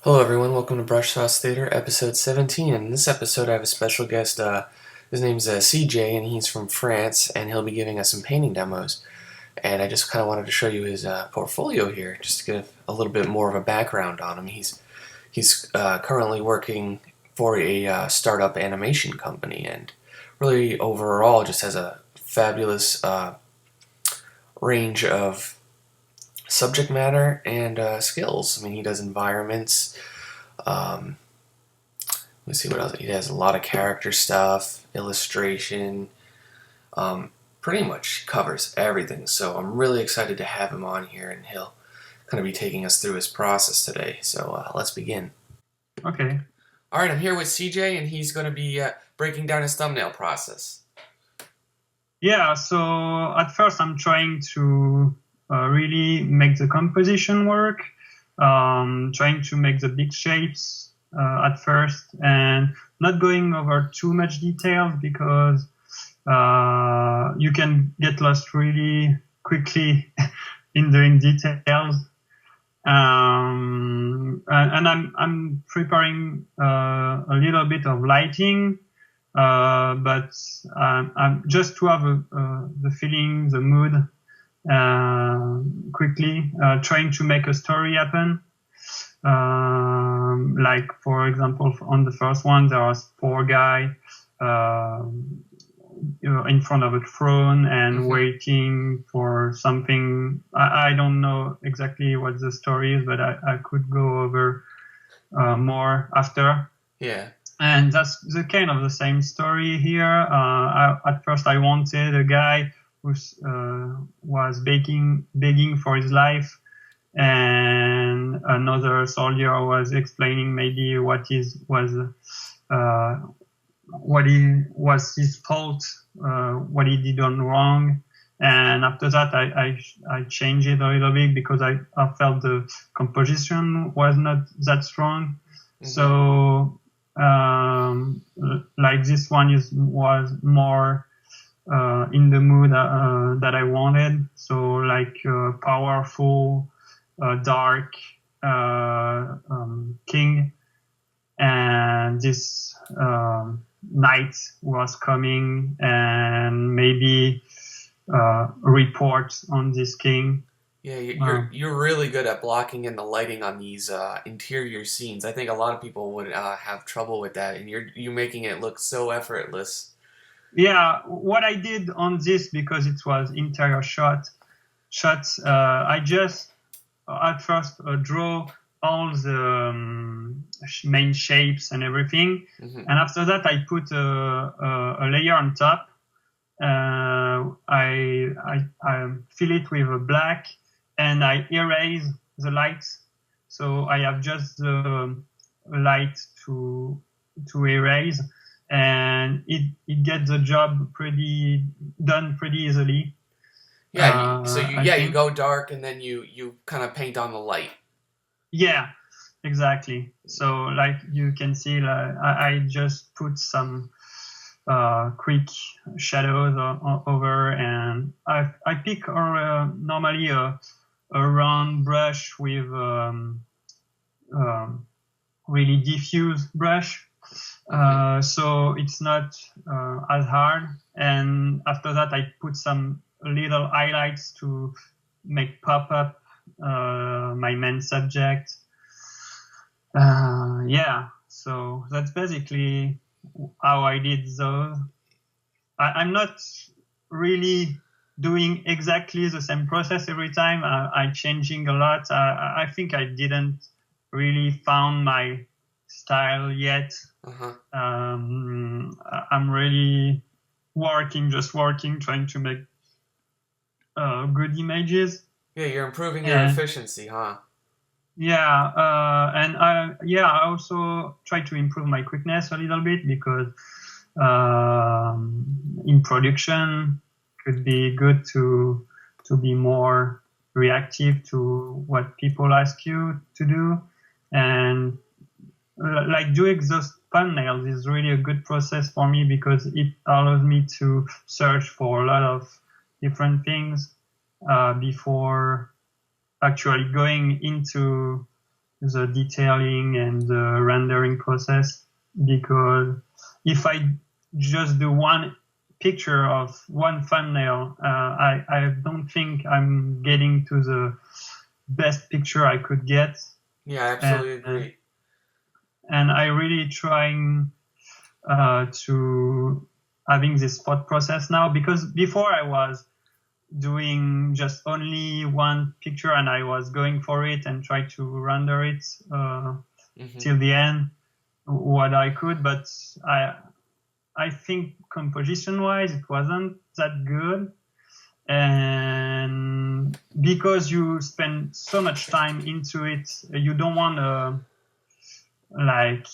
Hello, everyone. Welcome to Brush Sauce Theater, episode 17. In this episode, I have a special guest. His name's CJ, and he's from France, and he'll be giving us some painting demos. And I just kind of wanted to show you his portfolio here, just to give a little bit more of a background on him. He's currently working for a startup animation company, and really overall just has a fabulous range of subject matter and skills. I mean, he does environments. Um, let's see what else. He has a lot of character stuff, illustration. Pretty much covers everything. So I'm really excited to have him on here, and he'll kind of be taking us through his process today. So let's begin. Okay. All right, I'm here with CJ, and he's going to be breaking down his thumbnail process. Yeah, so at first I'm trying to really make the composition work, trying to make the big shapes at first and not going over too much detail because you can get lost really quickly in doing details. And I'm preparing a little bit of lighting, but I'm just to have the feeling, the mood, quickly, trying to make a story happen. Like for example, on the first one, there was four guys, in front of a throne and waiting for something. I don't know exactly what the story is, but I could go over more after. Yeah. And that's the kind of the same story here. At first, I wanted a guy who was begging for his life, and another soldier was explaining maybe what was his fault, what he did on wrong. And after that, I changed it a little bit because I felt the composition was not that strong. So like this one was more in the mood that I wanted. So like powerful, dark king, and this night was coming and maybe report on this king. Yeah, you're really good at blocking in the lighting on these interior scenes. I think a lot of people would have trouble with that, and you're making it look so effortless. Yeah, what I did on this, because it was interior shots, I just at first draw all the main shapes and everything, and after that I put a layer on top. I fill it with a black, and I erase the lights, so I have just the light to erase, and it gets the job done pretty easily. Yeah, so you go dark and then you kind of paint on the light. Yeah, exactly. So like you can see, like, I just put some quick shadows over, and I pick normally a round brush with really diffuse brush, so it's not as hard. And after that, I put some little highlights to make pop up my main subject. Yeah, so that's basically how I did those. I'm not really doing exactly the same process every time. I'm changing a lot. I think I didn't really found my style yet. I'm really working, trying to make good images. Yeah, you're improving your efficiency, huh? Yeah, and I also try to improve my quickness a little bit, because in production could be good to be more reactive to what people ask you to do. And like doing those thumbnails is really a good process for me, because it allows me to search for a lot of different things before actually going into the detailing and the rendering process, because if I just do one picture of one thumbnail, I don't think I'm getting to the best picture I could get. Yeah, I absolutely agree. And I really trying to having this thought process now, because before I was doing just only one picture and I was going for it and try to render it till the end what I could, but I think composition wise it wasn't that good, and because you spend so much time into it, you don't want to like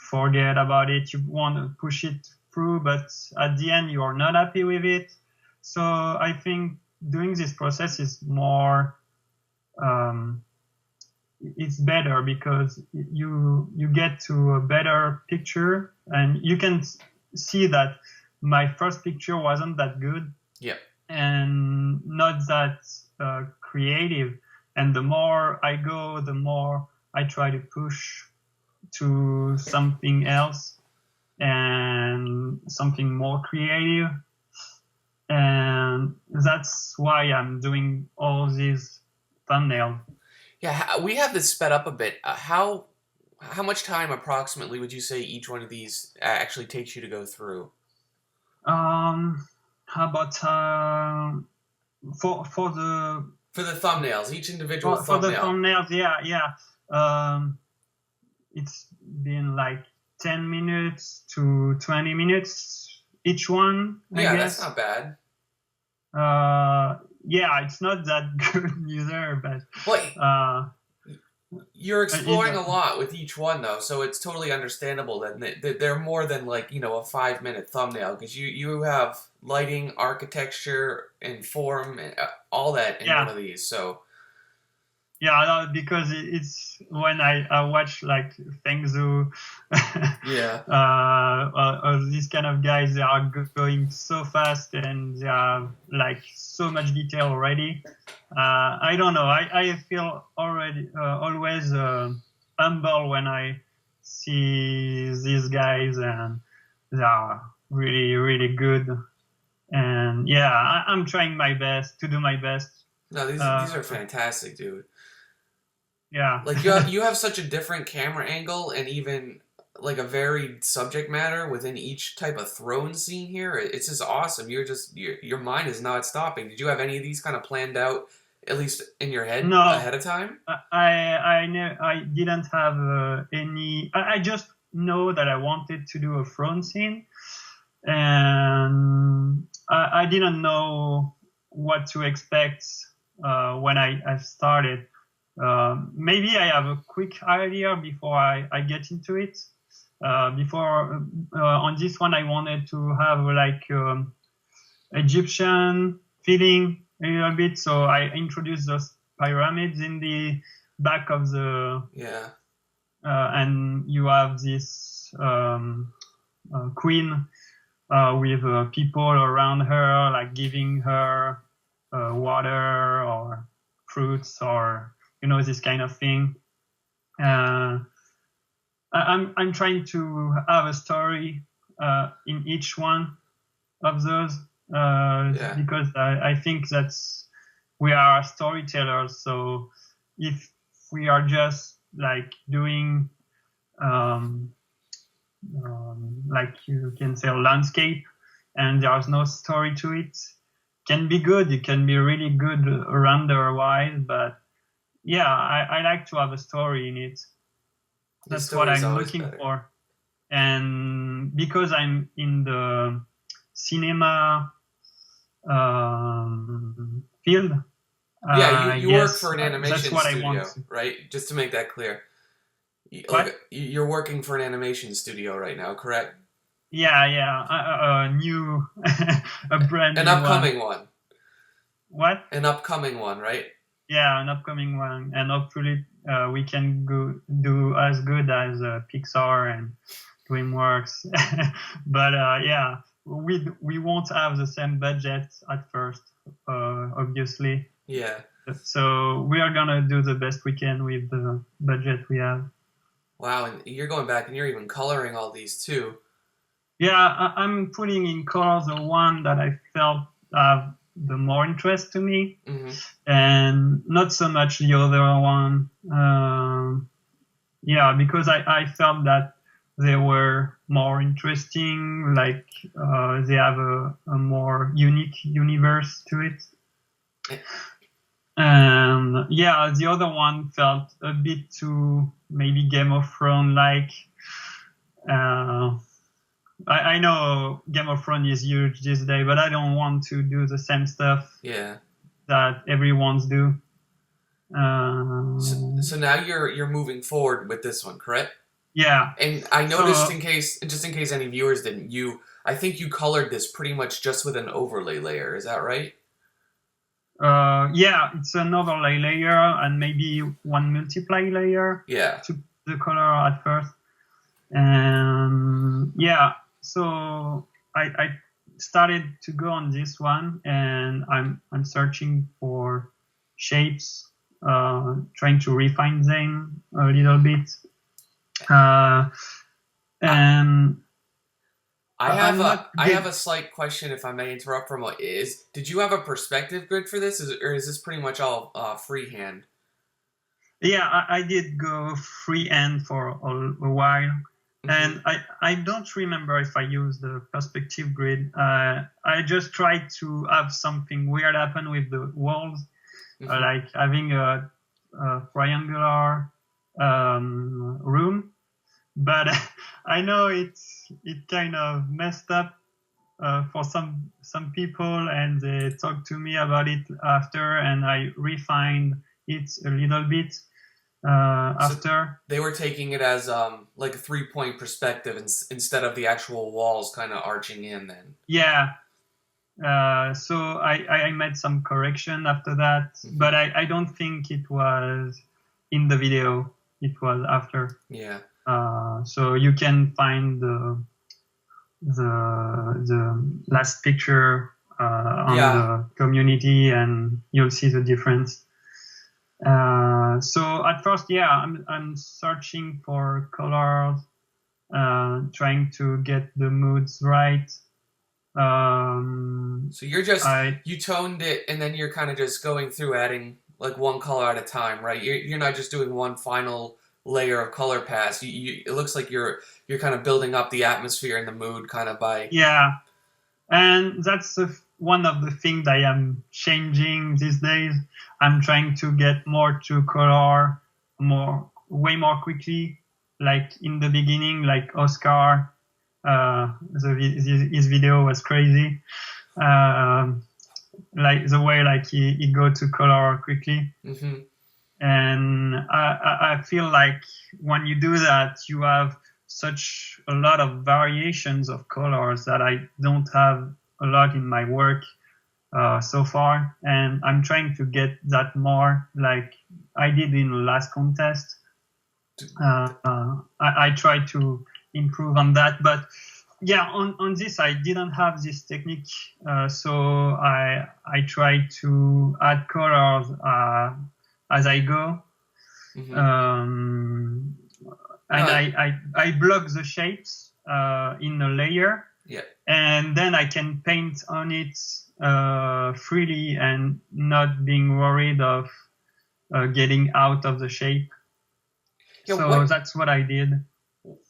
forget about it. You want to push it through, but at the end you are not happy with it. So I think doing this process is more it's better, because you get to a better picture, and you can see that my first picture wasn't that good. Yep. And not that creative. And the more I go, the more I try to push to something else and something more creative. And that's why I'm doing all these thumbnails. Yeah, we have this sped up a bit. How much time approximately would you say each one of these actually takes you to go through? How about for the thumbnails, each individual for the thumbnail? thumbnails? Yeah. It's been like 10 minutes to 20 minutes each one, I guess. That's not bad. Yeah, it's not that good either, but you're exploring a lot with each one, though, so it's totally understandable that they're more than like, a 5-minute thumbnail, because you have lighting, architecture, and form, and all that in one of these. So yeah, because it's when I watch like Fengzu, these kind of guys, they are going so fast and they have like so much detail already. I don't know. I feel already always humble when I see these guys, and they are really, really good. And yeah, I'm trying my best to do my best. No, these are fantastic, dude. Yeah. Like you have such a different camera angle, and even like a varied subject matter within each type of throne scene here. It's just awesome. Your mind is not stopping. Did you have any of these kind of planned out, at least in your head, ahead of time? I didn't have any. I just know that I wanted to do a throne scene, and I didn't know what to expect when I started. Maybe I have a quick idea before I get into it. Before on this one, I wanted to have like Egyptian feeling a little bit, so I introduced those pyramids in the back of the and you have this queen with people around her, like giving her water or fruits or this kind of thing. I'm trying to have a story in each one of those because I think we are storytellers. So if we are just like doing like you can say a landscape and there's no story to it, can be good. It can be really good render-wise, but yeah, I like to have a story in it. That's what I'm looking for. And because I'm in the cinema field. You work for an animation studio, right? Just to make that clear. What? You're working for an animation studio right now, correct? Yeah. A brand new An upcoming one. What? An upcoming one, right? Yeah, an upcoming one. And hopefully we can do as good as Pixar and DreamWorks. But yeah, we won't have the same budget at first, obviously. Yeah. So we are gonna do the best we can with the budget we have. Wow, and you're going back and you're even coloring all these too. Yeah, I'm putting in colors the one that I felt have the more interest to me, and not so much the other one. Yeah, because I felt that they were more interesting, like they have a more unique universe to it. And yeah, the other one felt a bit too maybe Game of Thrones like. I know Game of Thrones is huge this day, but I don't want to do the same stuff that everyone's do. So now you're moving forward with this one, correct? Yeah. And I noticed just in case any viewers didn't, I think you colored this pretty much just with an overlay layer. Is that right? Yeah, it's an overlay layer and maybe one multiply layer. Yeah. To the color at first. And yeah, so I started to go on this one, and I'm searching for shapes, trying to refine them a little bit. And I have a slight question, if I may interrupt for a moment. Did you have a perspective grid for this, or is this pretty much all freehand? Yeah, I did go freehand for a while. And I don't remember if I used the perspective grid. I just tried to have something weird happen with the walls, like having a triangular room. But I know it kind of messed up for some people, and they talked to me about it after, and I refined it a little bit. After they were taking it as like a 3-point perspective instead of the actual walls kind of arching in then. Yeah. So I made some correction after that, but I don't think it was in the video. It was after. Yeah. So you can find the last picture on the community, and you'll see the difference. So at first, I'm searching for colors, trying to get the moods right. So you toned it, and then you're kind of just going through adding like one color at a time, right? You're not just doing one final layer of color pass. It looks like you're kind of building up the atmosphere and the mood kind of by. Yeah, and that's one of the things I am changing these days. I'm trying to get more to color way more quickly. Like in the beginning, like Oscar, his video was crazy. Like the way like he go to color quickly. And I feel like when you do that, you have such a lot of variations of colors that I don't have a lot in my work so far, and I'm trying to get that more, like I did in the last contest. I tried to improve on that, but yeah, on this I didn't have this technique, so I tried to add colors as I go. And I block the shapes in a layer, and then I can paint on it freely and not being worried of getting out of the shape. So that's what I did.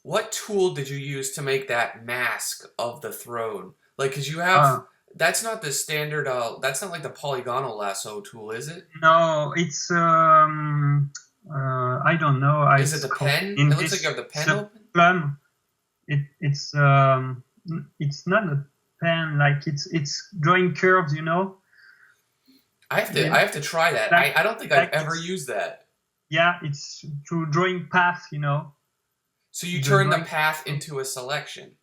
What tool did you use to make that mask of the throne? Like, because you have that's not the standard. That's not like the polygonal lasso tool, is it? No, it's I don't know. Is it the pen? It looks like you have the pen open. Plum. It's not a pen. Like it's drawing curves. You know. I have to try that. I don't think I've ever used that. Yeah, it's through drawing path. You know. So you turn the path into a selection.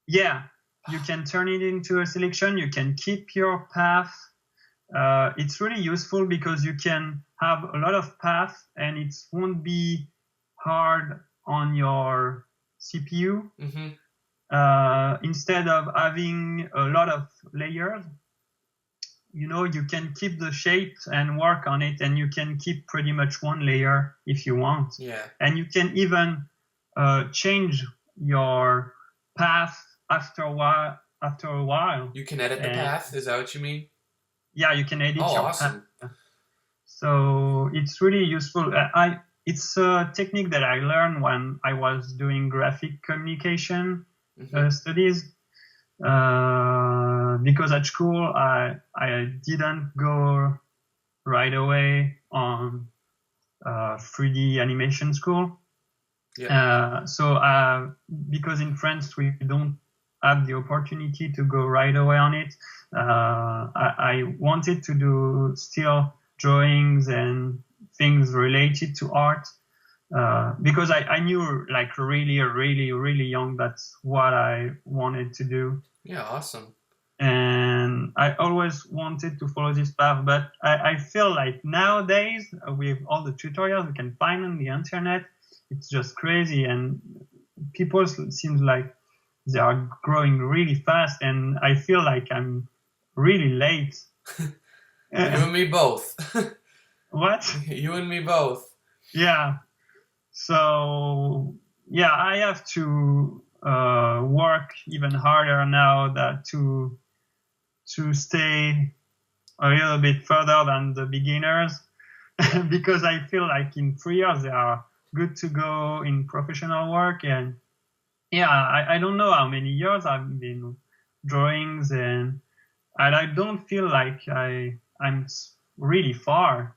Yeah, you can turn it into a selection. You can keep your path. It's really useful because you can have a lot of path, and it won't be hard on your CPU. Instead of having a lot of layers, you can keep the shape and work on it, and you can keep pretty much one layer if you want. Yeah. And you can even change your path after a while. You can edit the path. Is that what you mean? Yeah, you can edit your awesome. path. So it's really useful. It's a technique that I learned when I was doing graphic communication studies. Because at school I didn't go right away on 3D animation school. Yeah. So because in France we don't have the opportunity to go right away on it, I wanted to do still drawings and things related to art, because I knew like really young that's what I wanted to do. Yeah, awesome. And I always wanted to follow this path, but I feel like nowadays with all the tutorials we can find on the internet, it's just crazy, and people seems like they are growing really fast, and I feel like I'm really late. You and me both. What? You and me both. Yeah. So yeah, I have to work even harder now to stay a little bit further than the beginners, because I feel like in 3 years they are good to go in professional work. And yeah, I don't know how many years I've been drawings, and I don't feel like I'm really far.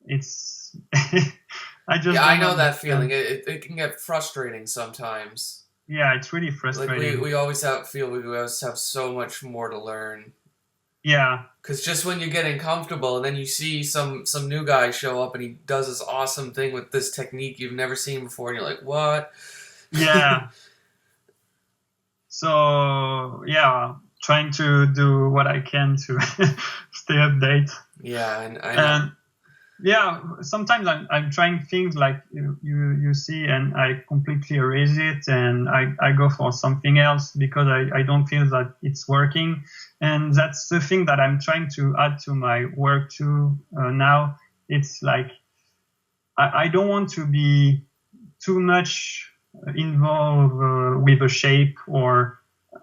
It's I know that feeling. It can get frustrating sometimes. Yeah, it's really frustrating. Like we always feel we always have so much more to learn. Yeah. Because just when you're getting comfortable, and then you see some new guy show up and he does this awesome thing with this technique you've never seen before, and you're like, what? Yeah. So yeah, trying to do what I can to stay updated. Yeah, and I know. Yeah, sometimes I'm trying things like you see, and I completely erase it, and I go for something else because I don't feel that it's working. And that's the thing that I'm trying to add to my work too now. It's like I don't want to be too much involved with a shape, or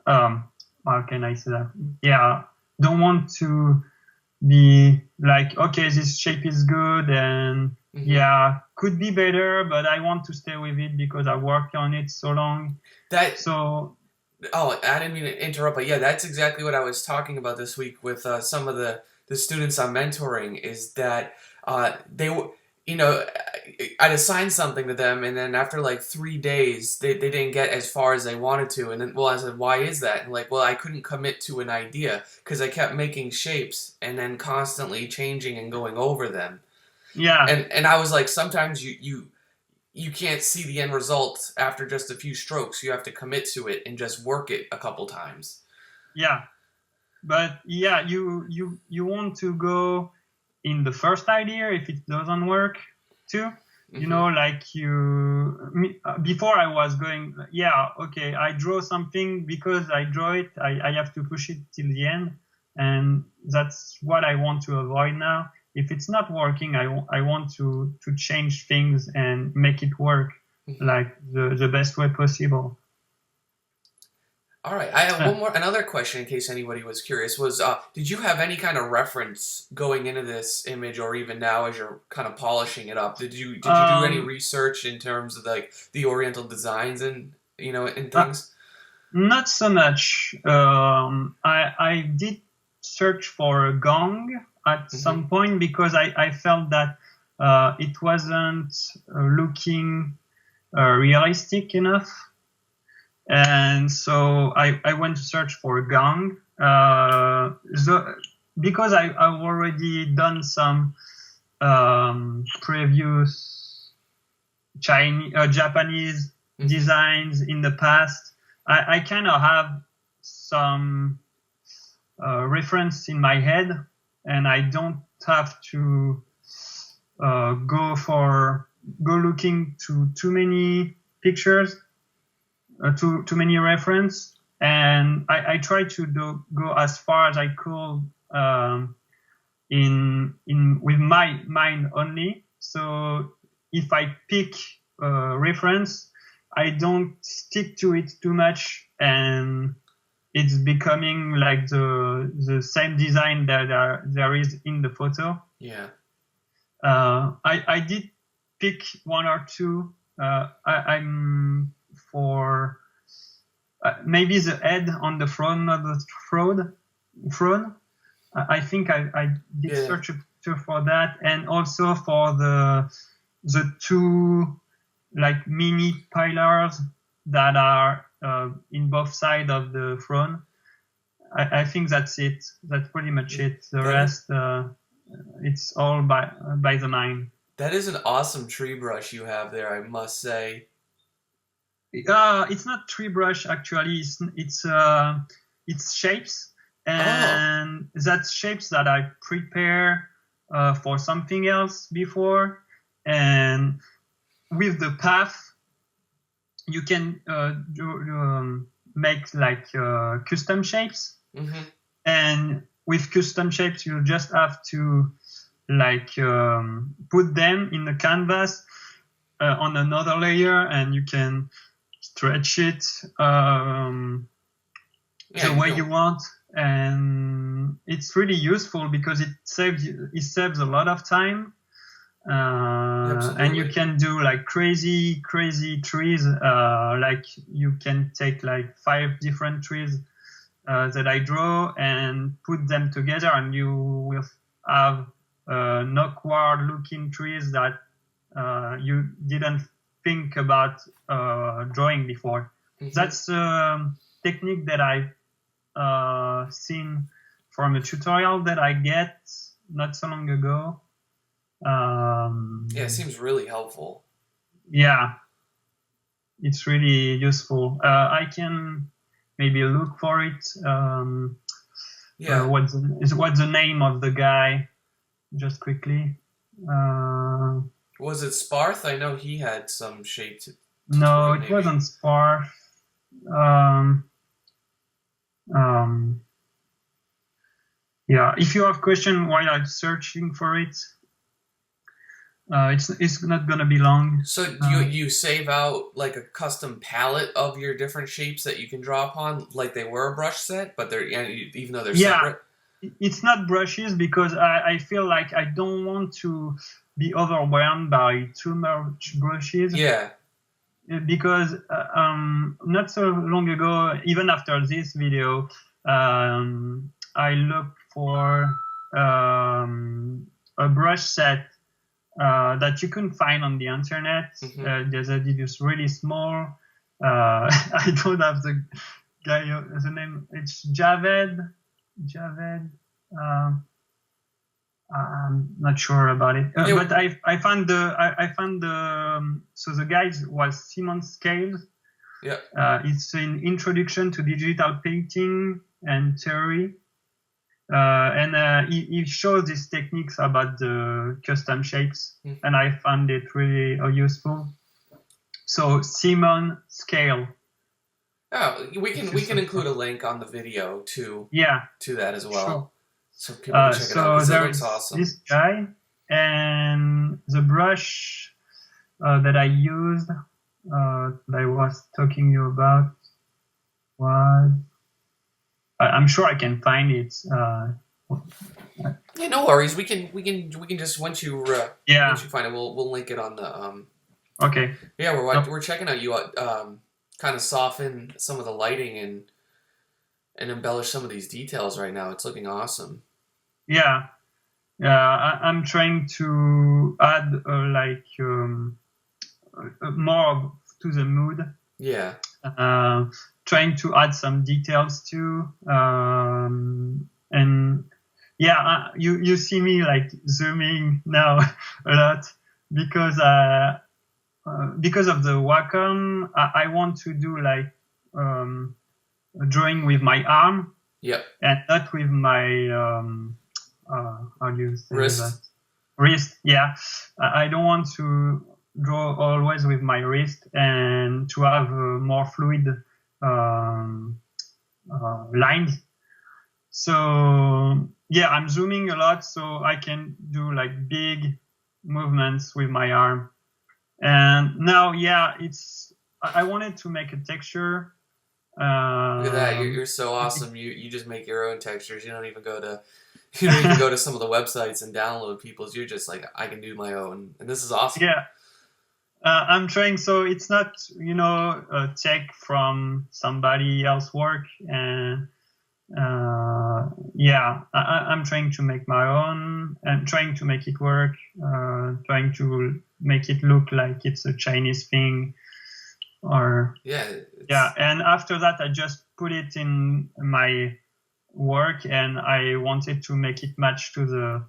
how can I say that? Yeah, don't want to be like, okay, this shape is good, and yeah, could be better, but I want to stay with it because I worked on it so long. Oh, I didn't mean to interrupt, but yeah, that's exactly what I was talking about this week with some of the students I'm mentoring, is that they I'd assign something to them, and then after like 3 days, they didn't get as far as they wanted to. And then, well, I said, why is that? And like, well, I couldn't commit to an idea because I kept making shapes and then constantly changing and going over them. Yeah. And I was like, sometimes you can't see the end result after just a few strokes. You have to commit to it and just work it a couple times. Yeah. But yeah, you want to go in the first idea if it doesn't work too. You know, like before I was going, yeah, okay, I draw something because I draw it, I have to push it till the end. And that's what I want to avoid now. If it's not working, I want to change things and make it work like the best way possible. All right, I have another question in case anybody was curious. Was did you have any kind of reference going into this image, or even now as you're kind of polishing it up? Did you do any research in terms of like the Oriental designs and and things? Not so much. I did search for a gong at some point because I felt that it wasn't looking realistic enough. And so I went to search for a gong, because I've already done some previous Japanese designs in the past. I kind of have some reference in my head, and I don't have to go looking to too many pictures. Too many reference, and I try to go as far as I could in with my mind only. So if I pick a reference, I don't stick to it too much, and it's becoming like the same design that there is in the photo. Yeah. I did pick one or two. I'm for maybe the head on the front of the throne. I think I did search a picture for that, and also for the two like mini pillars that are in both sides of the throne. I think that's it. That's pretty much it. The rest, it's all by the mind. That is an awesome tree brush you have there, I must say. It's not tree brush actually. It's shapes, and that's shapes that I prepare for something else before. And with the path, you can make like custom shapes. Mm-hmm. And with custom shapes, you just have to like put them in the canvas on another layer, and you can stretch it the way you want. And it's really useful because it saves a lot of time. And you can do like crazy trees. Like you can take like 5 different trees that I draw and put them together, and you will have awkward looking trees that you didn't think about drawing before. Mm-hmm. That's a technique that I've seen from a tutorial that I get not so long ago. It seems really helpful. Yeah, it's really useful. I can maybe look for it. What's the name of the guy? Just quickly. Was it Sparth? I know he had some shape to No, it wasn't Sparth. Yeah, if you have question while I'm searching for it, it's not gonna be long. So you save out like a custom palette of your different shapes that you can draw upon, like they were a brush set, but they're even though they're separate. It's not brushes because I feel like I don't want to be overwhelmed by too much brushes. Yeah. Because not so long ago, even after this video, I looked for a brush set that you can find on the internet. Mm-hmm. It is really small. I don't have the guy the name. It's Javed. I'm not sure about it, but I found the so the guide was Simon Scales. Yeah. It's an introduction to digital painting and theory, and he shows these techniques about the custom shapes, and I found it really useful. So Simon Scale. Oh, we can include a link on the video to that as well. Sure. So people can check it out because it looks awesome. This guy, and the brush that I used, that I was talking to you about, was I'm sure I can find it. Yeah, no worries. We can just once you find it, we'll link it on the Okay. Yeah, we're checking out you kind of soften some of the lighting and embellish some of these details right now. It's looking awesome. Yeah. I'm trying to add more to the mood. Yeah. Trying to add some details too. And yeah, you see me like zooming now a lot because of the Wacom. I want to do like drawing with my arm. Yep. And not with my how do you say wrist? That? Wrist, yeah. I don't want to draw always with my wrist, and to have more fluid lines. So yeah, I'm zooming a lot so I can do like big movements with my arm. And now, yeah, I wanted to make a texture. Look at that! You're so awesome. You just make your own textures. You don't even go to you don't even go to some of the websites and download people's. You're just like, I can do my own, and this is awesome. Yeah, I'm trying. So it's not, take from somebody else's work, and yeah, I'm trying to make my own and trying to make it work. Trying to make it look like it's a Chinese thing, or Yeah. And after that, I just put it in my work, and I wanted to make it match to the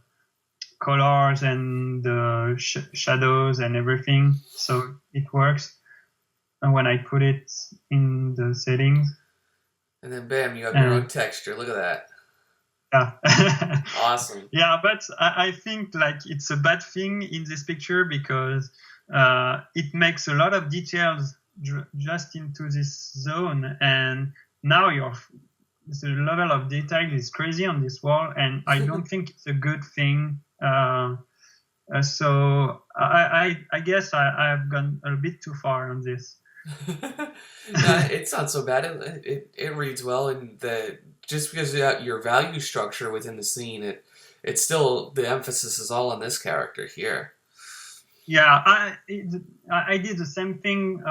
colors and the shadows and everything, so it works. And when I put it in the settings, and then bam, you have your own texture. Look at that. Yeah. Awesome. Yeah, but I think like it's a bad thing in this picture because it makes a lot of details just into this zone, and now the level of detail is crazy on this wall, and I don't think it's a good thing. So I guess I've gone a bit too far on this. No, it's not so bad. It reads well, and just because your value structure within the scene, it's still, the emphasis is all on this character here. Yeah, I did the same thing.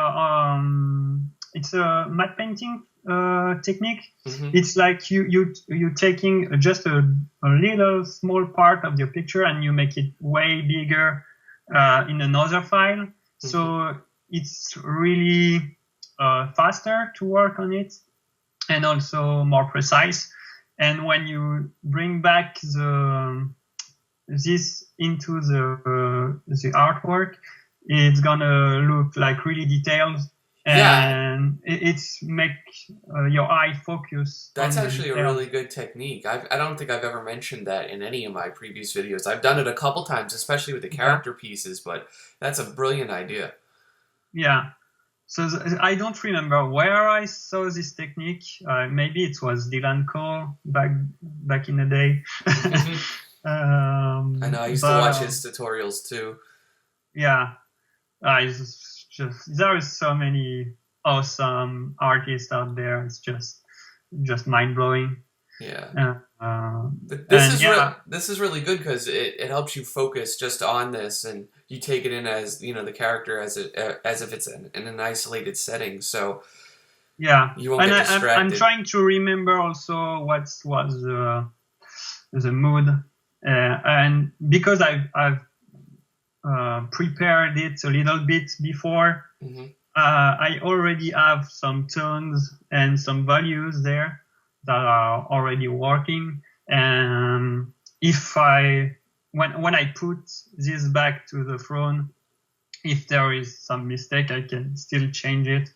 It's a matte painting technique. Mm-hmm. It's like you taking just a little small part of your picture and you make it way bigger in another file. Mm-hmm. So it's really faster to work on it, and also more precise. And when you bring back this into the artwork, it's gonna look like really detailed. And it's make your eye focus. That's actually a really good technique. I don't think I've ever mentioned that in any of my previous videos. I've done it a couple times, especially with the character pieces, but that's a brilliant idea. Yeah. So I don't remember where I saw this technique. Maybe it was Dylan Cole back in the day. I know. I used to watch his tutorials too. Yeah. There is so many awesome artists out there. It's just mind blowing. Yeah. This is really good because it helps you focus just on this, and you take it in as the character as if it's in an isolated setting. So yeah, you won't get distracted. I'm trying to remember also what was the mood, and because I've prepared it a little bit before. Mm-hmm. I already have some tones and some values there that are already working. And if when I put this back to the throne, if there is some mistake, I can still change it.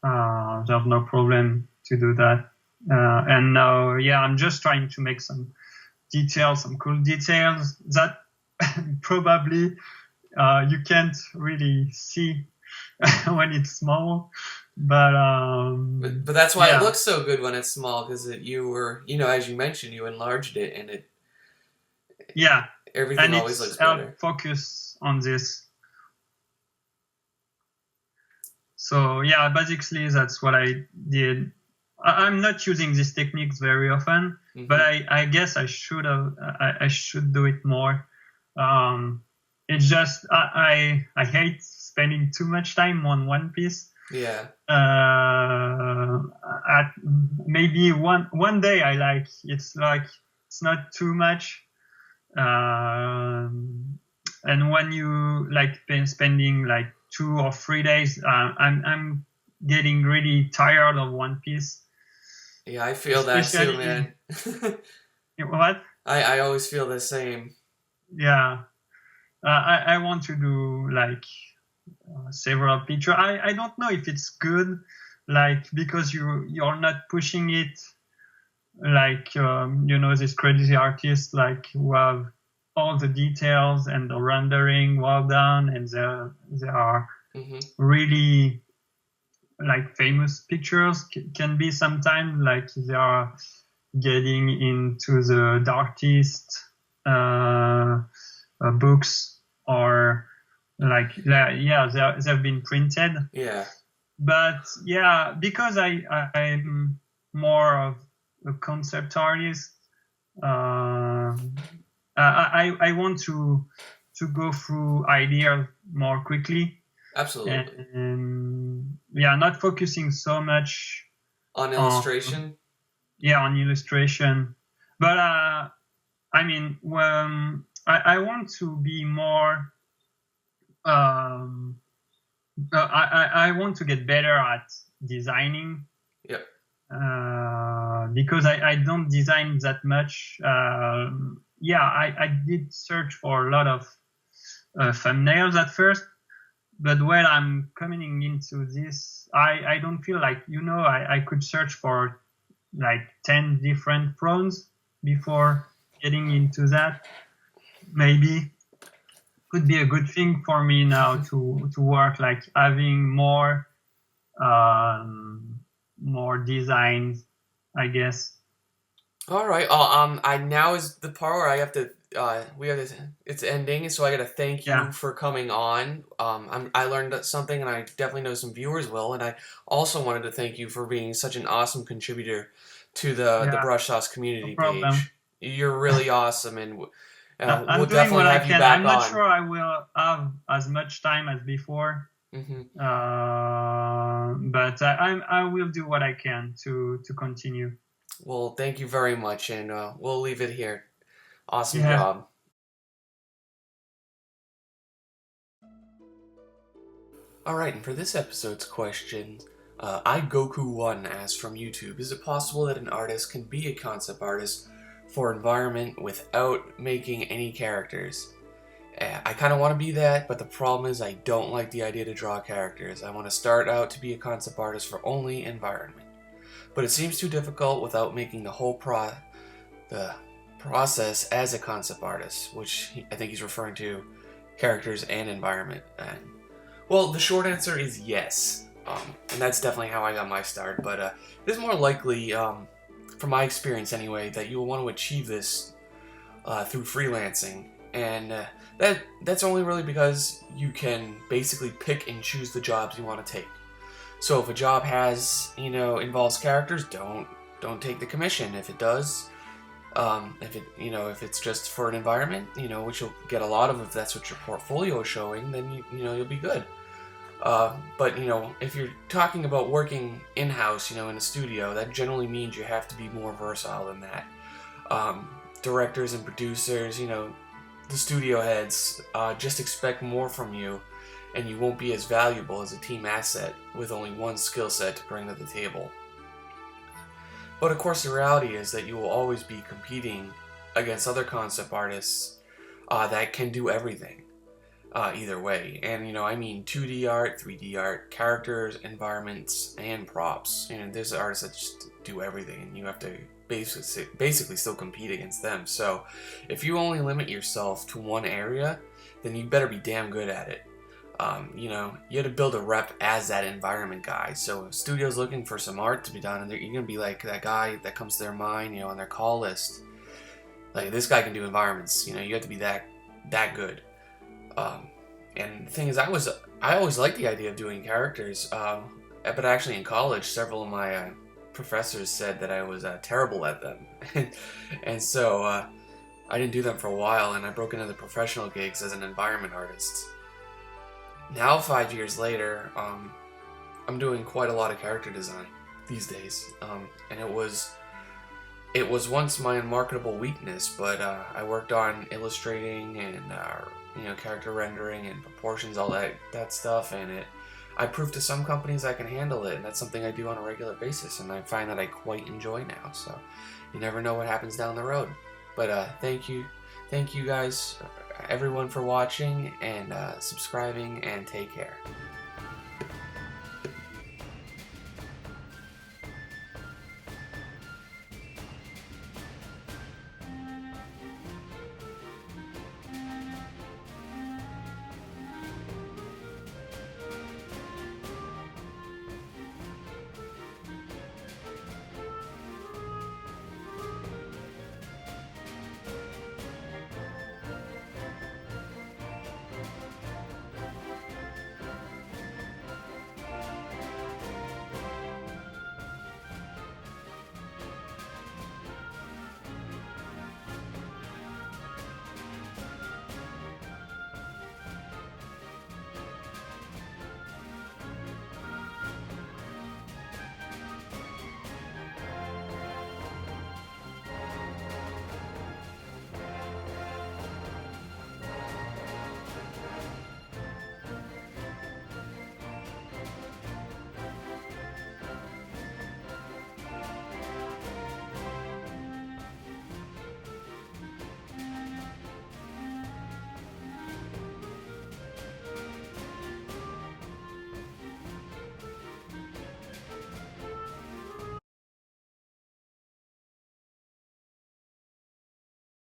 There's no problem to do that. And now, I'm just trying to make some details, some cool details that probably you can't really see when it's small, but that's why it looks so good when it's small, because you were, as you mentioned, you enlarged it, and everything and always looks better. Focus on this. So basically that's what I did. I'm not using these techniques very often, mm-hmm. but I guess I should have. I should do it more. It's just I hate spending too much time on one piece. Yeah. Maybe one day I like it's not too much. And when you like spending like 2 or 3 days, I'm getting really tired of one piece. Yeah, I feel that too, man. What? I always feel the same. Yeah. I want to do like several pictures. I don't know if it's good, like because you're not pushing it like this crazy artist like who have all the details and the rendering well done, and they are mm-hmm. really like famous pictures can be sometimes like they are getting into the darkest books, or they've been printed. Yeah. But yeah, because I'm more of a concept artist, I want to go through ideas more quickly. Absolutely. And not focusing so much on illustration. On illustration. But I mean, when I want to be more. I want to get better at designing. Yep. Because I don't design that much. I did search for a lot of thumbnails at first, but when I'm coming into this, I don't feel like, I could search for like 10 different prompts before getting into that. Maybe could be a good thing for me now to work, like having more designs, I guess. All right. I now is the part where I have to. It's ending, so I got to thank you for coming on. I learned something, and I definitely know some viewers will. And I also wanted to thank you for being such an awesome contributor to the Brush Sauce community page. You're really awesome, and we'll definitely have you back on. I'm not sure I will have as much time as before. Mm-hmm. But I will do what I can to continue. Well, thank you very much, and we'll leave it here. Awesome job. Alright, and for this episode's question, iGoku1 asks from YouTube, is it possible that an artist can be a concept artist for environment without making any characters? I kind of want to be that, but the problem is I don't like the idea to draw characters. I want to start out to be a concept artist for only environment. But it seems too difficult without making the whole process as a concept artist, which I think he's referring to characters and environment. And, well, the short answer is yes. And that's definitely how I got my start. But it is more likely, from my experience anyway, that you will want to achieve this through freelancing. And that's only really because you can basically pick and choose the jobs you want to take. So if a job involves characters, don't take the commission. If it does, if it's just for an environment, which you'll get a lot of if that's what your portfolio is showing, then you'll be good. But if you're talking about working in-house, in a studio, that generally means you have to be more versatile than that. Directors and producers, the studio heads, just expect more from you, and you won't be as valuable as a team asset with only one skill set to bring to the table. But of course the reality is that you will always be competing against other concept artists that can do everything, either way. And I mean 2D art, 3D art, characters, environments, and props. There's artists that just do everything, and you have to basically still compete against them. So if you only limit yourself to one area, then you better be damn good at it. You have to build a rep as that environment guy. So if studio's looking for some art to be done, and you're going to be like that guy that comes to their mind, on their call list. Like, this guy can do environments. You have to be that good. And the thing is, I always liked the idea of doing characters. But actually in college, several of my professors said that I was terrible at them. And so I didn't do them for a while, and I broke into the professional gigs as an environment artist. Now, 5 years later, I'm doing quite a lot of character design these days, and it was once my unmarketable weakness, but I worked on illustrating and character rendering and proportions, all that stuff, and I proved to some companies I can handle it, and that's something I do on a regular basis, and I find that I quite enjoy now. So you never know what happens down the road. But thank you guys, everyone, for watching and subscribing, and take care.